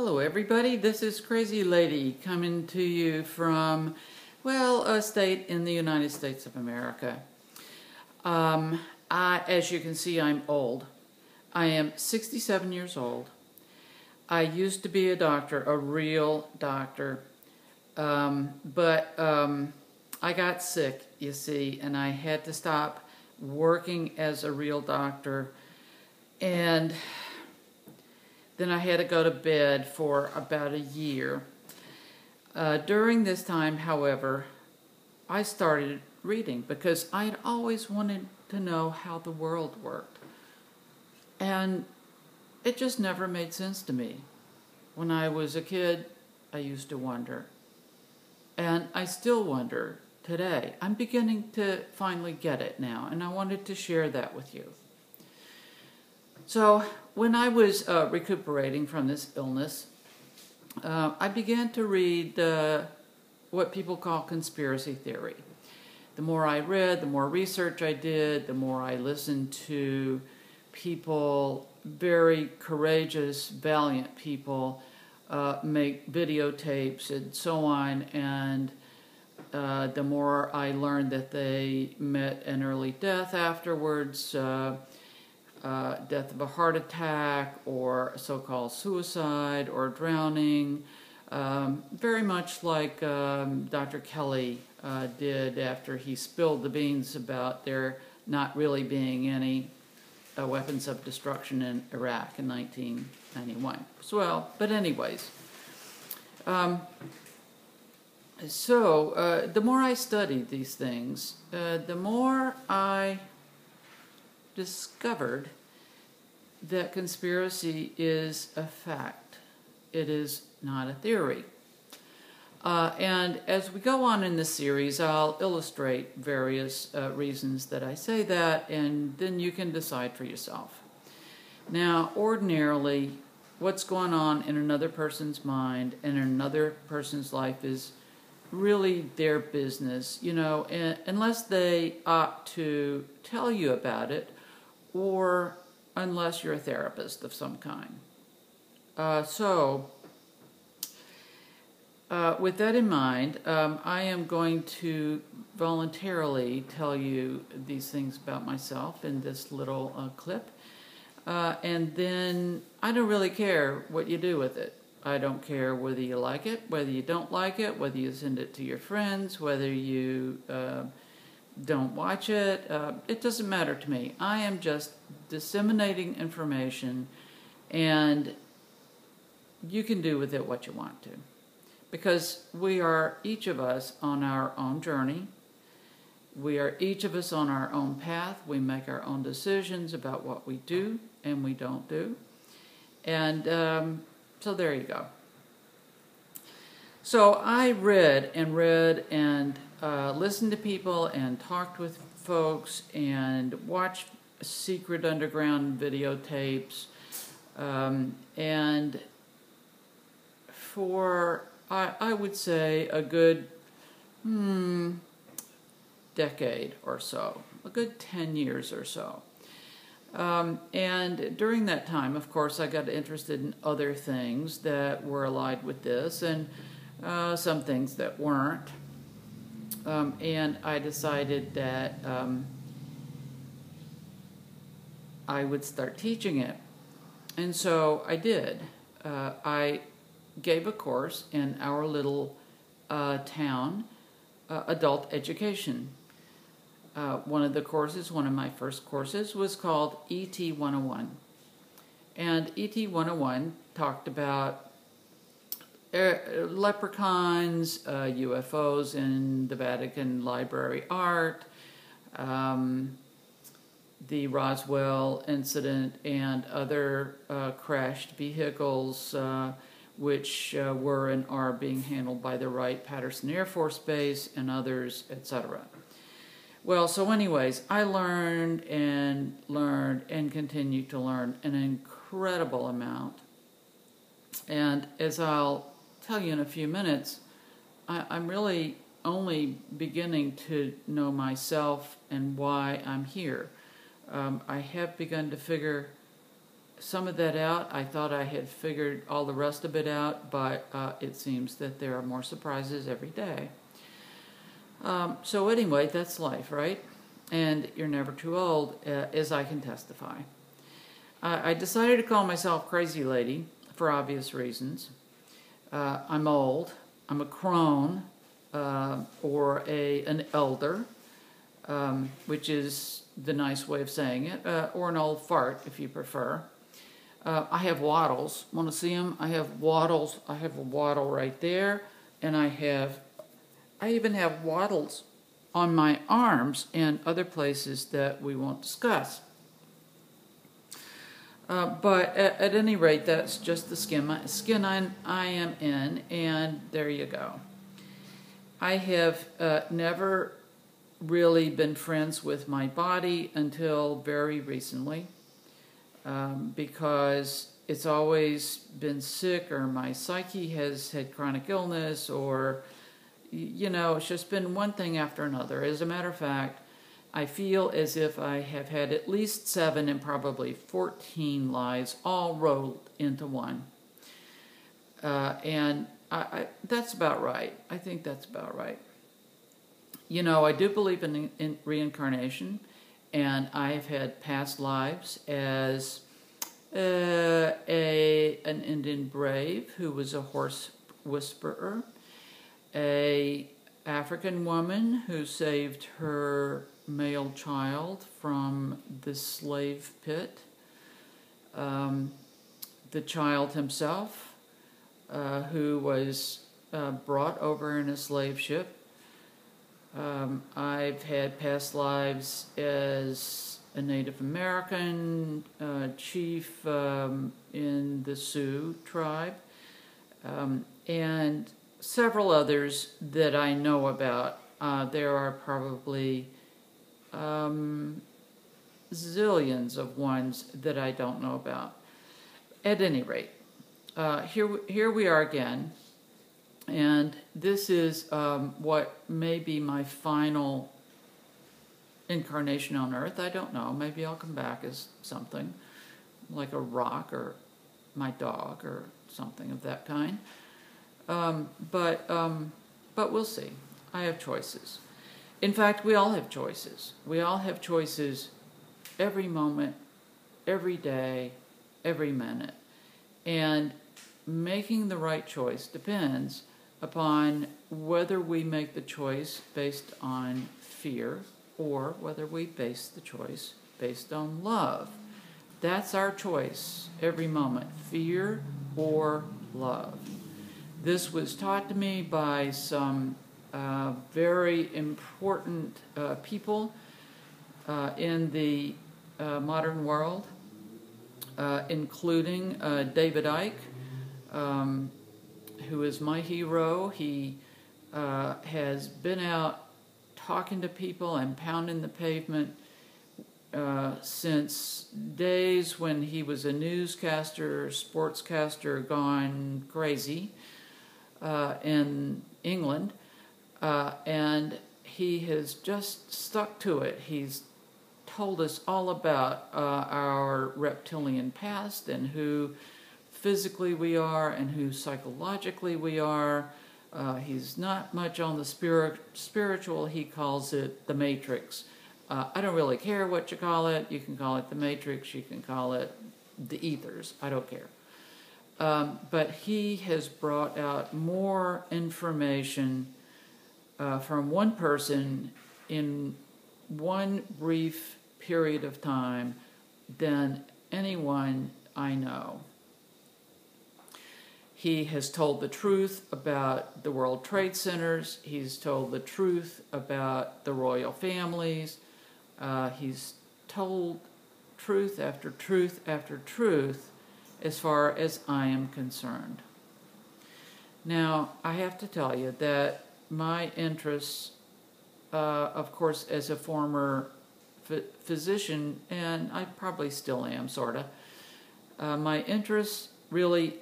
Hello everybody, this is Crazy Lady coming to you from, well, a state in the United States of America. As you can see, I'm old. I am 67 years old. I used to be a doctor, a real doctor, but I got sick, you see, and I had to stop working as a real doctor, and then I had to go to bed for about a year. During this time, however, I started reading because I had always wanted to know how the world worked. And it just never made sense to me. When I was a kid, I used to wonder. And I still wonder today. I'm beginning to finally get it now, and I wanted to share that with you. So when I was recuperating from this illness, I began to read what people call conspiracy theory. The more I read, the more research I did, the more I listened to people, very courageous, valiant people, make videotapes and so on, and the more I learned that they met an early death afterwards, death of a heart attack or so-called suicide or drowning, very much like Dr. Kelly did after he spilled the beans about there not really being any weapons of destruction in Iraq in 1991. But anyways, the more I studied these things, the more I discovered that conspiracy is a fact. It is not a theory. And as we go on in this series, I'll illustrate various reasons that I say that, and then you can decide for yourself. Now, ordinarily, what's going on in another person's mind and in another person's life is really their business, unless they opt to tell you about it, or unless you're a therapist of some kind. With that in mind, I am going to voluntarily tell you these things about myself in this little clip. And then I don't really care what you do with it. I don't care whether you like it, whether you don't like it, whether you send it to your friends, whether you don't watch it. It doesn't matter to me. I am just disseminating information, and you can do with it what you want to. Because we are each of us on our own journey. We are each of us on our own path. We make our own decisions about what we do and we don't do. And so there you go. So I read and listened to people and talked with folks and watched secret underground videotapes. And for, I would say, a good decade or so, a good 10 years or so. And during that time, of course, I got interested in other things that were allied with this and some things that weren't. And I decided that I would start teaching it. And so I did. I gave a course in our little town, adult education. One of the courses, one of my first courses, was called ET 101. And ET 101 talked about leprechauns, UFOs in the Vatican Library art, the Roswell incident, and other crashed vehicles which were and are being handled by the Wright-Patterson Air Force Base and others, etc. Well, so anyways, I learned and continue to learn an incredible amount. And as I'll tell you in a few minutes, I'm really only beginning to know myself and why I'm here. I have begun to figure some of that out. I thought I had figured all the rest of it out, but it seems that there are more surprises every day. So anyway, that's life, right? And you're never too old, as I can testify. I decided to call myself Crazy Lady for obvious reasons. I'm old. I'm a crone, or an elder, which is the nice way of saying it, or an old fart, if you prefer. I have wattles. Want to see them? I have wattles. I have a wattle right there, and I even have wattles on my arms and other places that we won't discuss. But at any rate, that's just the skin I am in, and there you go. I have never really been friends with my body until very recently, because it's always been sick, or my psyche has had chronic illness, or, you know, it's just been one thing after another. As a matter of fact, I feel as if I have had at least 7 and probably 14 lives all rolled into one. And that's about right. I think that's about right. You know, I do believe in reincarnation, and I've had past lives as an Indian brave who was a horse whisperer, a African woman who saved her male child from the slave pit, the child himself, who was brought over in a slave ship. I've had past lives as a Native American chief in the Sioux tribe, and several others that I know about. There are probably zillions of ones that I don't know about. At any rate, here we are again, and this is what may be my final incarnation on Earth. I don't know. Maybe I'll come back as something like a rock, or my dog, or something of that kind. But we'll see. I have choices. In fact, we all have choices. We all have choices every moment, every day, every minute. And making the right choice depends upon whether we make the choice based on fear or whether we base the choice based on love. That's our choice every moment, fear or love. This was taught to me by some very important people in the modern world, including David Icke, who is my hero. He has been out talking to people and pounding the pavement since days when he was a newscaster, sportscaster gone crazy in England. And he has just stuck to it. He's told us all about our reptilian past and who physically we are and who psychologically we are. He's not much on the spiritual. He calls it the Matrix. I don't really care what you call it. You can call it the Matrix. You can call it the ethers. I don't care. But he has brought out more information from one person in one brief period of time than anyone I know. He has told the truth about the World Trade Centers. He's told the truth about the royal families. He's told truth after truth after truth as far as I am concerned. Now, I have to tell you that my interests, of course, as a former physician, and I probably still am, sort of, my interests really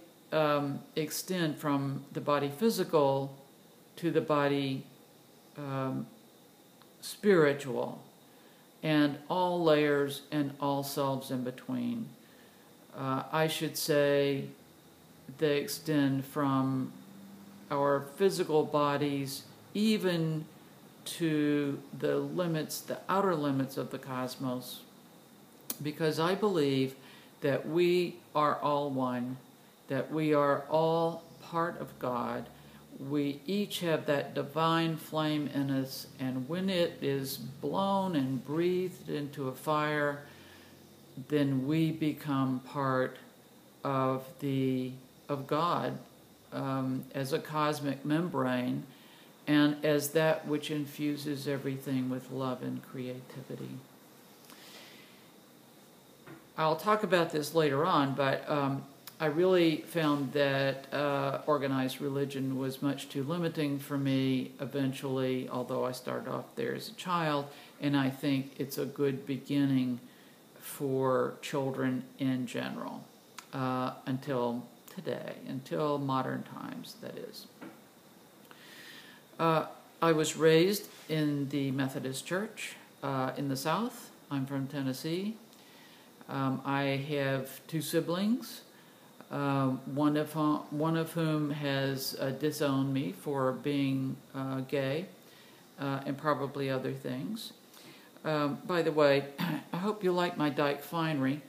extend from the body physical to the body spiritual, and all layers and all selves in between. I should say they extend from our physical bodies even to the limits, the outer limits of the cosmos, because I believe that we are all one, that we are all part of God. We each have that divine flame in us, and when it is blown and breathed into a fire, then we become part of God as a cosmic membrane, and as that which infuses everything with love and creativity. I'll talk about this later on, but I really found that organized religion was much too limiting for me eventually, although I started off there as a child, and I think it's a good beginning for children in general, until today, until modern times, that is. I was raised in the Methodist Church in the South. I'm from Tennessee. I have two siblings, one of whom has disowned me for being gay and probably other things. By the way, I hope you like my Dyke finery.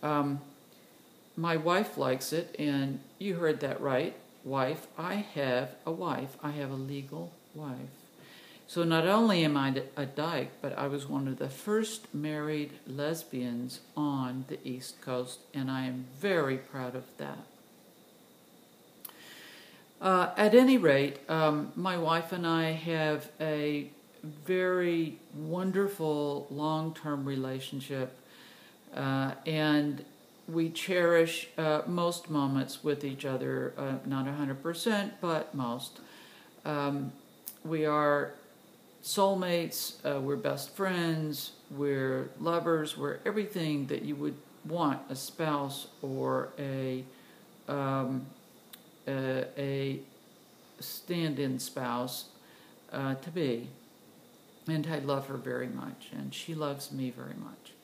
My wife likes it, and you heard that right, wife. I have a wife. I have a legal wife. So not only am I a dyke, but I was one of the first married lesbians on the East Coast, and I am very proud of that. At any rate, my wife and I have a very wonderful long-term relationship, and we cherish most moments with each other, not 100%, but most. We are soulmates, we're best friends, we're lovers, we're everything that you would want a spouse or a stand-in spouse to be. And I love her very much, and she loves me very much.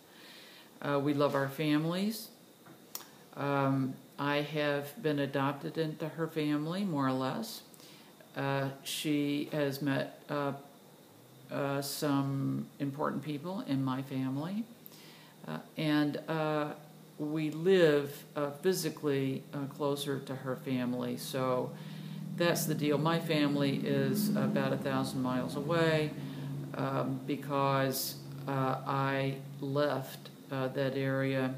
We love our families. I have been adopted into her family, more or less. She has met some important people in my family, and we live physically closer to her family, so that's the deal. My family is about 1,000 miles away because I left that area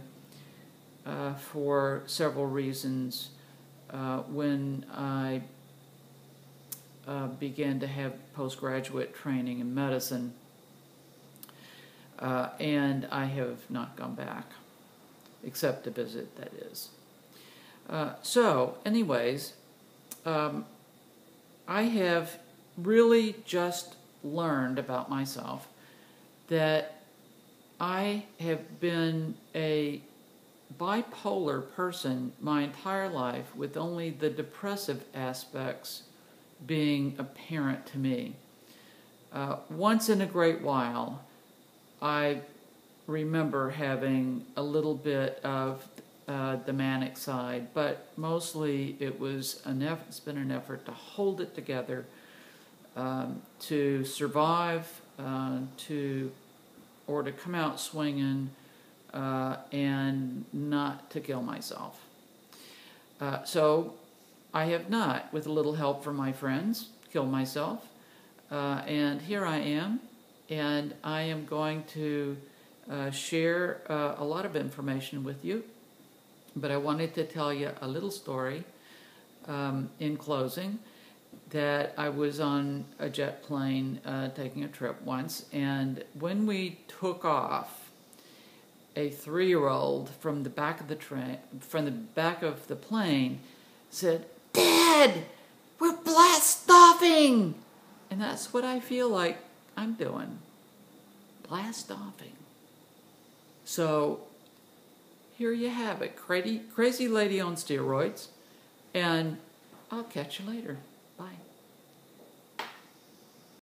for several reasons. When I began to have postgraduate training in medicine, and I have not gone back, except to visit, that is. So, anyways, I have really just learned about myself that I have been a bipolar person my entire life, with only the depressive aspects being apparent to me. Once in a great while, I remember having a little bit of the manic side, but mostly it's been an effort to hold it together, to survive, or to come out swinging, and not to kill myself. So I have not, with a little help from my friends, killed myself, and here I am, and I am going to share a lot of information with you, but I wanted to tell you a little story in closing, that I was on a jet plane taking a trip once, and when we took off, a 3-year-old from the back of the plane said, "Dad, we're blast offing!" And that's what I feel like I'm doing. Blast offing. So here you have it. Crazy lady on steroids. And I'll catch you later. Bye.